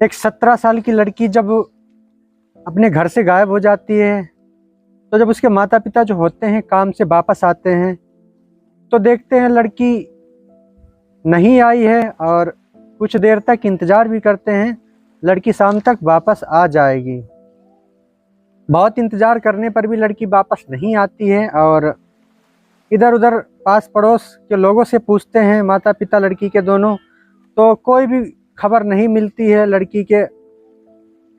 एक 17 साल की लड़की जब अपने घर से गायब हो जाती है, तो जब उसके माता पिता जो होते हैं काम से वापस आते हैं तो देखते हैं लड़की नहीं आई है, और कुछ देर तक इंतज़ार भी करते हैं लड़की शाम तक वापस आ जाएगी। बहुत इंतज़ार करने पर भी लड़की वापस नहीं आती है, और इधर उधर पास पड़ोस के लोगों से पूछते हैं माता पिता लड़की के दोनों, तो कोई भी खबर नहीं मिलती है लड़की के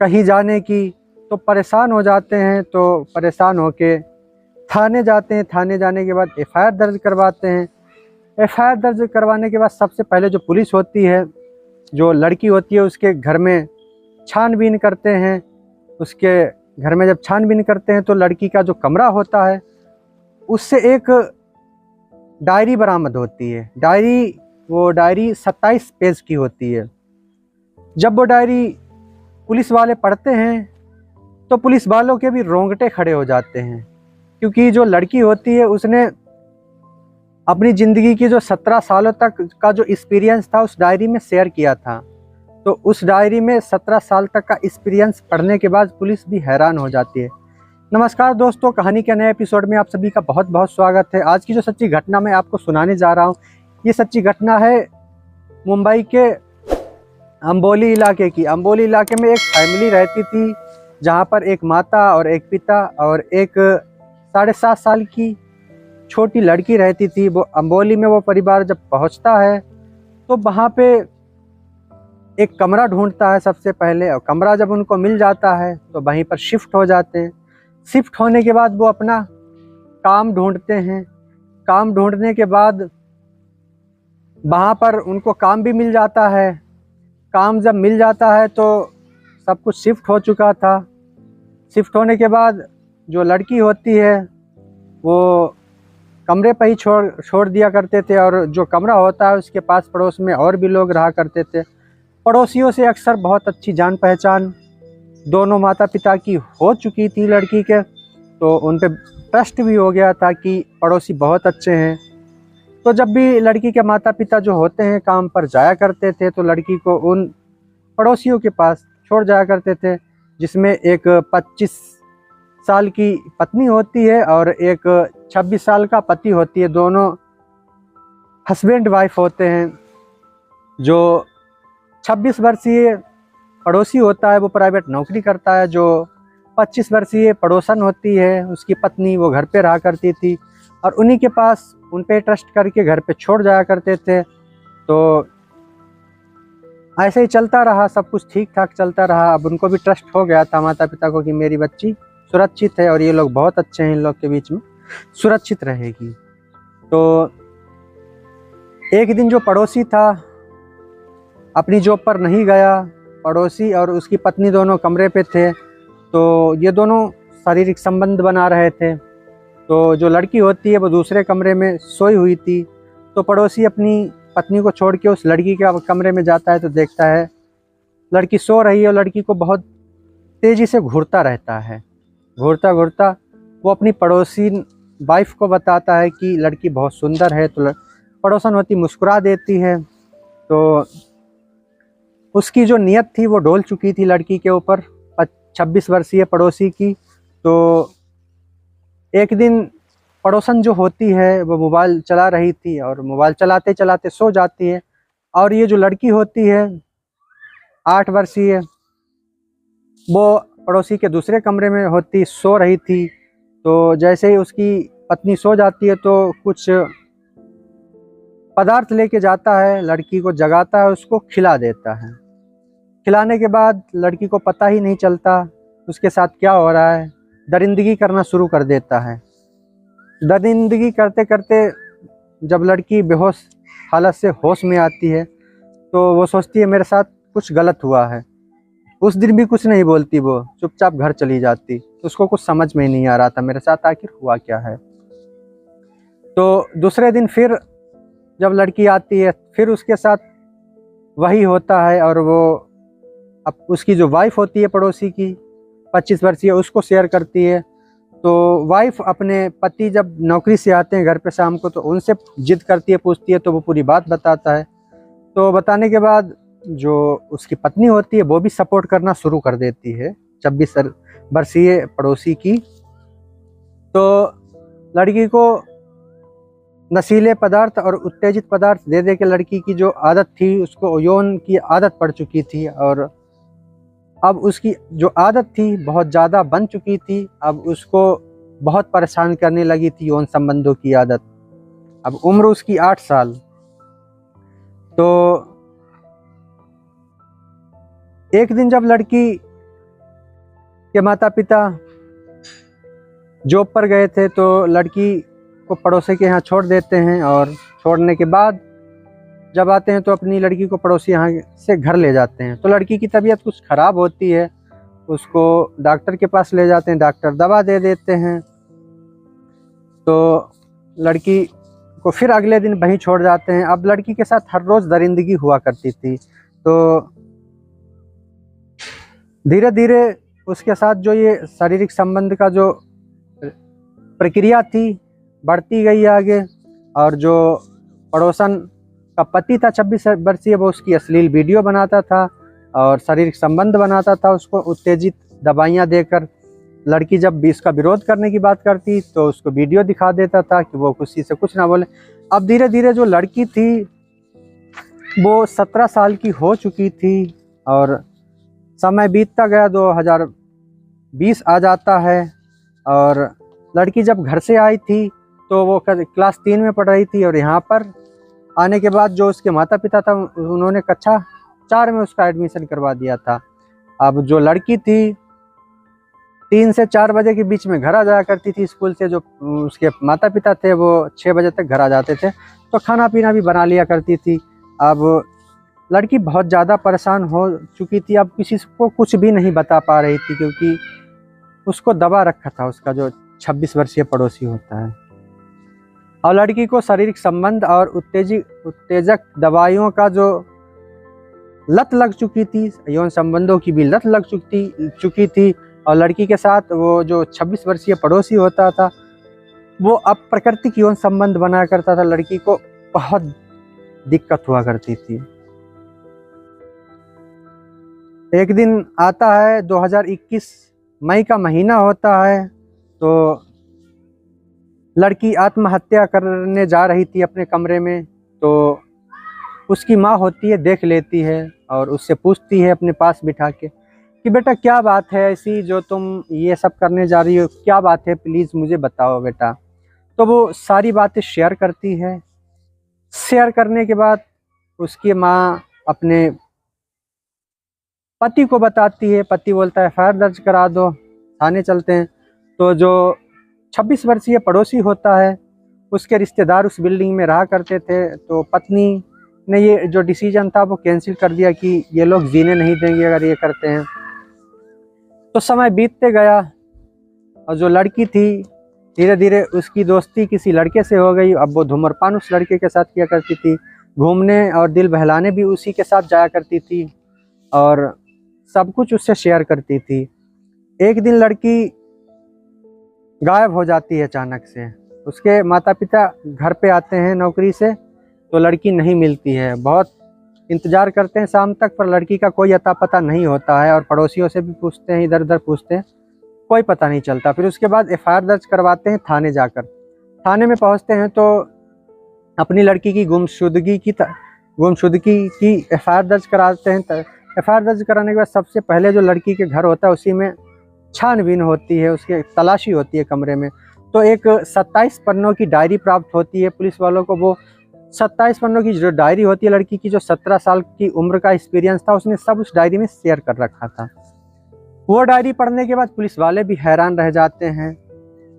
कहीं जाने की। तो परेशान हो जाते हैं, तो परेशान होके थाने जाते हैं। थाने जाने के बाद एफआईआर दर्ज करवाते हैं। एफआईआर दर्ज करवाने के बाद सबसे पहले जो पुलिस होती है, जो लड़की होती है, उसके घर में छानबीन करते हैं। उसके घर में जब छानबीन करते हैं तो लड़की का जो कमरा होता है उससे एक डायरी बरामद होती है। वो डायरी 27 पेज की होती है। जब वो डायरी पुलिस वाले पढ़ते हैं तो पुलिस वालों के भी रोंगटे खड़े हो जाते हैं, क्योंकि जो लड़की होती है उसने अपनी ज़िंदगी की जो 17 सालों तक का जो एक्सपीरियंस था उस डायरी में शेयर किया था। तो उस डायरी में 17 साल तक का एक्सपीरियंस पढ़ने के बाद पुलिस भी हैरान हो जाती है। नमस्कार दोस्तों, कहानी के नए एपिसोड में आप सभी का बहुत बहुत स्वागत है। आज की जो सच्ची घटना मैं आपको सुनाने जा रहा हूँ, ये सच्ची घटना है मुंबई के अंबोली इलाके की। अंबोली इलाके में एक फैमिली रहती थी, जहाँ पर एक माता और एक पिता और एक 7.5 साल की छोटी लड़की रहती थी। वो अंबोली में वो परिवार जब पहुँचता है तो वहाँ पे एक कमरा ढूंढता है सबसे पहले, और कमरा जब उनको मिल जाता है तो वहीं पर शिफ्ट हो जाते हैं। शिफ्ट होने के बाद वो अपना काम ढूंढते हैं। काम ढूंढने के बाद वहाँ पर उनको काम भी मिल जाता है। काम जब मिल जाता है तो सब कुछ शिफ्ट हो चुका था। शिफ्ट होने के बाद जो लड़की होती है वो कमरे पर ही छोड़ दिया करते थे, और जो कमरा होता है उसके पास पड़ोस में और भी लोग रहा करते थे। पड़ोसियों से अक्सर बहुत अच्छी जान पहचान दोनों माता पिता की हो चुकी थी लड़की के, तो उन पे ट्रस्ट भी हो गया था कि पड़ोसी बहुत अच्छे हैं। तो जब भी लड़की के माता पिता जो होते हैं काम पर जाया करते थे तो लड़की को उन पड़ोसियों के पास छोड़ जाया करते थे, जिसमें एक 25 साल की पत्नी होती है और एक 26 साल का पति होती है। दोनों हस्बैंड वाइफ होते हैं। जो 26 वर्षीय पड़ोसी होता है वो प्राइवेट नौकरी करता है। जो 25 वर्षीय पड़ोसन होती है उसकी पत्नी, वो घर पे रहा करती थी, और उन्हीं के पास उन पे ट्रस्ट करके घर पे छोड़ जाया करते थे। तो ऐसे ही चलता रहा, सब कुछ ठीक ठाक चलता रहा। अब उनको भी ट्रस्ट हो गया था माता पिता को कि मेरी बच्ची सुरक्षित है और ये लोग बहुत अच्छे हैं, इन लोग के बीच में सुरक्षित रहेगी। तो एक दिन जो पड़ोसी था अपनी जॉब पर नहीं गया। पड़ोसी और उसकी पत्नी दोनों कमरे पे थे, तो ये दोनों शारीरिक संबंध बना रहे थे। तो जो लड़की होती है वो दूसरे कमरे में सोई हुई थी। तो पड़ोसी अपनी पत्नी को छोड़ के उस लड़की के कमरे में जाता है तो देखता है लड़की सो रही है, और लड़की को बहुत तेज़ी से घूरता रहता है। घूरता घूरता वो अपनी पड़ोसी वाइफ को बताता है कि लड़की बहुत सुंदर है। तो पड़ोसन होती मुस्कुरा देती है। तो उसकी जो नियत थी वो डोल चुकी थी लड़की के ऊपर, 26 वर्षीय पड़ोसी की। तो एक दिन पड़ोसन जो होती है वो मोबाइल चला रही थी, और मोबाइल चलाते चलाते सो जाती है। और ये जो लड़की होती है 8 वर्षीय, वो पड़ोसी के दूसरे कमरे में होती, सो रही थी। तो जैसे ही उसकी पत्नी सो जाती है तो कुछ पदार्थ लेके जाता है, लड़की को जगाता है, उसको खिला देता है। खिलाने के बाद लड़की को पता ही नहीं चलता उसके साथ क्या हो रहा है। दरिंदगी करना शुरू कर देता है। दरिंदगी करते करते जब लड़की बेहोश हालत से होश में आती है तो वो सोचती है मेरे साथ कुछ गलत हुआ है। उस दिन भी कुछ नहीं बोलती, वो चुपचाप घर चली जाती। उसको कुछ समझ में ही नहीं आ रहा था मेरे साथ आखिर हुआ क्या है। तो दूसरे दिन फिर जब लड़की आती है फिर उसके साथ वही होता है, और वो अब उसकी जो वाइफ होती है पड़ोसी की 25 वर्षीय, उसको शेयर करती है। तो वाइफ अपने पति जब नौकरी से आते हैं घर पे शाम को तो उनसे जिद करती है, पूछती है, तो वो पूरी बात बताता है। तो बताने के बाद जो उसकी पत्नी होती है वो भी सपोर्ट करना शुरू कर देती है 26 वर्षीय पड़ोसी की। तो लड़की को नशीले पदार्थ और उत्तेजित पदार्थ दे दे के लड़की की जो आदत थी, उसको यौन की आदत पड़ चुकी थी और अब उसकी जो आदत थी बहुत ज़्यादा बन चुकी थी। अब उसको बहुत परेशान करने लगी थी यौन संबंधों की आदत। अब उम्र उसकी 8 साल। तो एक दिन जब लड़की के माता पिता जॉब पर गए थे तो लड़की को पड़ोसी के यहाँ छोड़ देते हैं और छोड़ने के बाद जब आते हैं तो अपनी लड़की को पड़ोसी यहाँ से घर ले जाते हैं। तो लड़की की तबीयत कुछ ख़राब होती है, उसको डॉक्टर के पास ले जाते हैं, डॉक्टर दवा दे देते हैं। तो लड़की को फिर अगले दिन वहीं छोड़ जाते हैं। अब लड़की के साथ हर रोज़ दरिंदगी हुआ करती थी। तो धीरे धीरे उसके साथ जो ये शारीरिक संबंध का जो प्रक्रिया थी बढ़ती गई आगे। और जो पड़ोसन का पति था 26 वर्षीय, वो उसकी अश्लील वीडियो बनाता था और शारीरिक संबंध बनाता था उसको उत्तेजित दवाइयाँ देकर। लड़की जब भी इसका विरोध करने की बात करती तो उसको वीडियो दिखा देता था कि वो खुशी से कुछ ना बोले। अब धीरे धीरे जो लड़की थी वो 17 साल की हो चुकी थी और समय बीतता गया, 2020 आ जाता है। और लड़की जब घर से आई थी तो वो क्लास 3 में पढ़ रही थी और यहाँ पर आने के बाद जो उसके माता पिता था उन्होंने कक्षा 4 में उसका एडमिशन करवा दिया था। अब जो लड़की थी 3 से 4 बजे के बीच में घर आ जाया करती थी स्कूल से। जो उसके माता पिता थे वो 6 बजे तक घर आ जाते थे, तो खाना पीना भी बना लिया करती थी। अब लड़की बहुत ज़्यादा परेशान हो चुकी थी। अब किसी को कुछ भी नहीं बता पा रही थी क्योंकि उसको दबा रखा था उसका जो 26 वर्षीय पड़ोसी होता है। और लड़की को शारीरिक संबंध और उत्तेजक दवाइयों का जो लत लग चुकी थी, यौन संबंधों की भी लत लग चुकी थी। और लड़की के साथ वो जो 26 वर्षीय पड़ोसी होता था वो अप्राकृतिक यौन संबंध बनाया करता था। लड़की को बहुत दिक्कत हुआ करती थी। एक दिन आता है 2021 मई का महीना होता है, तो लड़की आत्महत्या करने जा रही थी अपने कमरे में। तो उसकी माँ होती है, देख लेती है और उससे पूछती है अपने पास बिठा के कि बेटा क्या बात है ऐसी जो तुम ये सब करने जा रही हो, क्या बात है, प्लीज़ मुझे बताओ बेटा। तो वो सारी बातें शेयर करती है। शेयर करने के बाद उसकी माँ अपने पति को बताती है। पति बोलता है FIR दर्ज करा दो, थाने चलते हैं। तो जो 26 वर्षीय पड़ोसी होता है उसके रिश्तेदार उस बिल्डिंग में रहा करते थे, तो पत्नी ने ये जो डिसीजन था वो कैंसिल कर दिया कि ये लोग जीने नहीं देंगे अगर ये करते हैं। तो समय बीतते गया और जो लड़की थी धीरे धीरे उसकी दोस्ती किसी लड़के से हो गई। अब वो धूम्रपान उस लड़के के साथ किया करती थी, घूमने और दिल बहलाने भी उसी के साथ जाया करती थी और सब कुछ उससे शेयर करती थी। एक दिन लड़की गायब हो जाती है अचानक से। उसके माता पिता घर पे आते हैं नौकरी से, तो लड़की नहीं मिलती है। बहुत इंतज़ार करते हैं शाम तक, पर लड़की का कोई अता पता नहीं होता है। और पड़ोसियों से भी पूछते हैं, इधर उधर पूछते हैं, कोई पता नहीं चलता। फिर उसके बाद FIR दर्ज करवाते हैं थाने जाकर। थाने में पहुंचते हैं तो अपनी लड़की की गुमशुदगी की FIR दर्ज कराते हैं। FIR दर्ज कराने के बाद सबसे पहले जो लड़की के घर होता है उसी में छानबीन होती है, उसकी तलाशी होती है कमरे में। तो एक 27 पन्नों की डायरी प्राप्त होती है पुलिस वालों को। वो 27 पन्नों की जो डायरी होती है, लड़की की जो 17 साल की उम्र का एक्सपीरियंस था उसने सब उस डायरी में शेयर कर रखा था। वो डायरी पढ़ने के बाद पुलिस वाले भी हैरान रह जाते हैं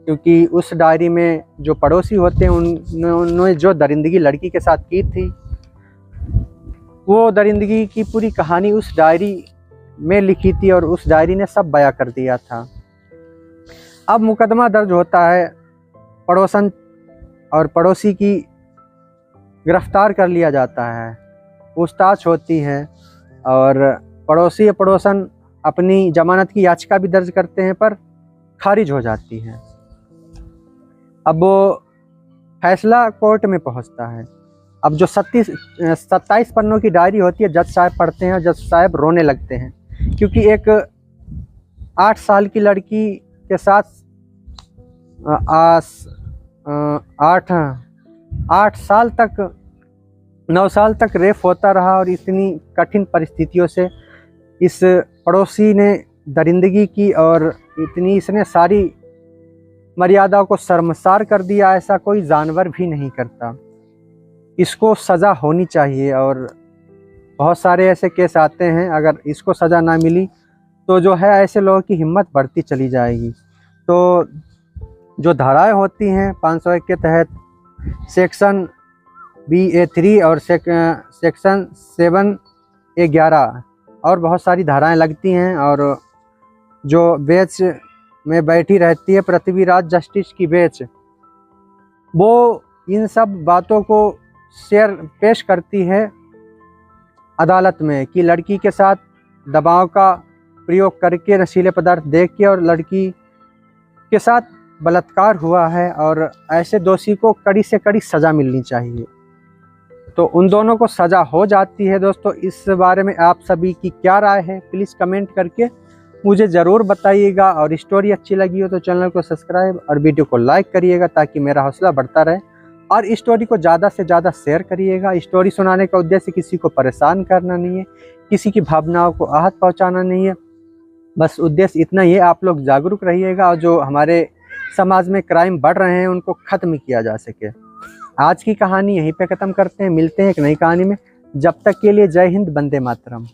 क्योंकि उस डायरी में जो पड़ोसी होते हैं उन्होंने जो दरिंदगी लड़की के साथ की थी वो दरिंदगी की पूरी कहानी उस डायरी में लिखी थी और उस डायरी ने सब बयां कर दिया था। अब मुकदमा दर्ज होता है, पड़ोसन और पड़ोसी की गिरफ्तार कर लिया जाता है, पूछताछ होती है और पड़ोसी पड़ोसन अपनी जमानत की याचिका भी दर्ज करते हैं पर खारिज हो जाती है। अब वो फैसला कोर्ट में पहुंचता है। अब जो 27 पन्नों की डायरी होती है, जज साहब पढ़ते हैं और जज साहब रोने लगते हैं, क्योंकि एक 8 साल की लड़की के साथ 8 साल तक 9 साल तक रेप होता रहा और इतनी कठिन परिस्थितियों से इस पड़ोसी ने दरिंदगी की और इतनी इसने सारी मर्यादाओं को शर्मसार कर दिया। ऐसा कोई जानवर भी नहीं करता। इसको सज़ा होनी चाहिए। और बहुत सारे ऐसे केस आते हैं, अगर इसको सज़ा ना मिली तो जो है ऐसे लोगों की हिम्मत बढ़ती चली जाएगी। तो जो धाराएं होती हैं 501 के तहत सेक्शन BA3 और सेक्शन 7A11 और बहुत सारी धाराएं लगती हैं, और जो बेंच में बैठी रहती है पृथ्वीराज जस्टिस की बेंच, वो इन सब बातों को पेश करती है अदालत में कि लड़की के साथ दबाव का प्रयोग करके, नशीले पदार्थ देख के और लड़की के साथ बलात्कार हुआ है और ऐसे दोषी को कड़ी से कड़ी सज़ा मिलनी चाहिए। तो उन दोनों को सज़ा हो जाती है। दोस्तों, इस बारे में आप सभी की क्या राय है, प्लीज़ कमेंट करके मुझे ज़रूर बताइएगा। और स्टोरी अच्छी लगी हो तो चैनल को सब्सक्राइब और वीडियो को लाइक करिएगा ताकि मेरा हौसला बढ़ता रहे। और स्टोरी को ज़्यादा से ज़्यादा शेयर करिएगा। स्टोरी सुनाने का उद्देश्य किसी को परेशान करना नहीं है, किसी की भावनाओं को आहत पहुंचाना नहीं है, बस उद्देश्य इतना ही है, आप लोग जागरूक रहिएगा और जो हमारे समाज में क्राइम बढ़ रहे हैं उनको ख़त्म किया जा सके। आज की कहानी यहीं पे ख़त्म करते हैं, मिलते हैं एक नई कहानी में। जब तक के लिए जय हिंद, वंदे मातरम।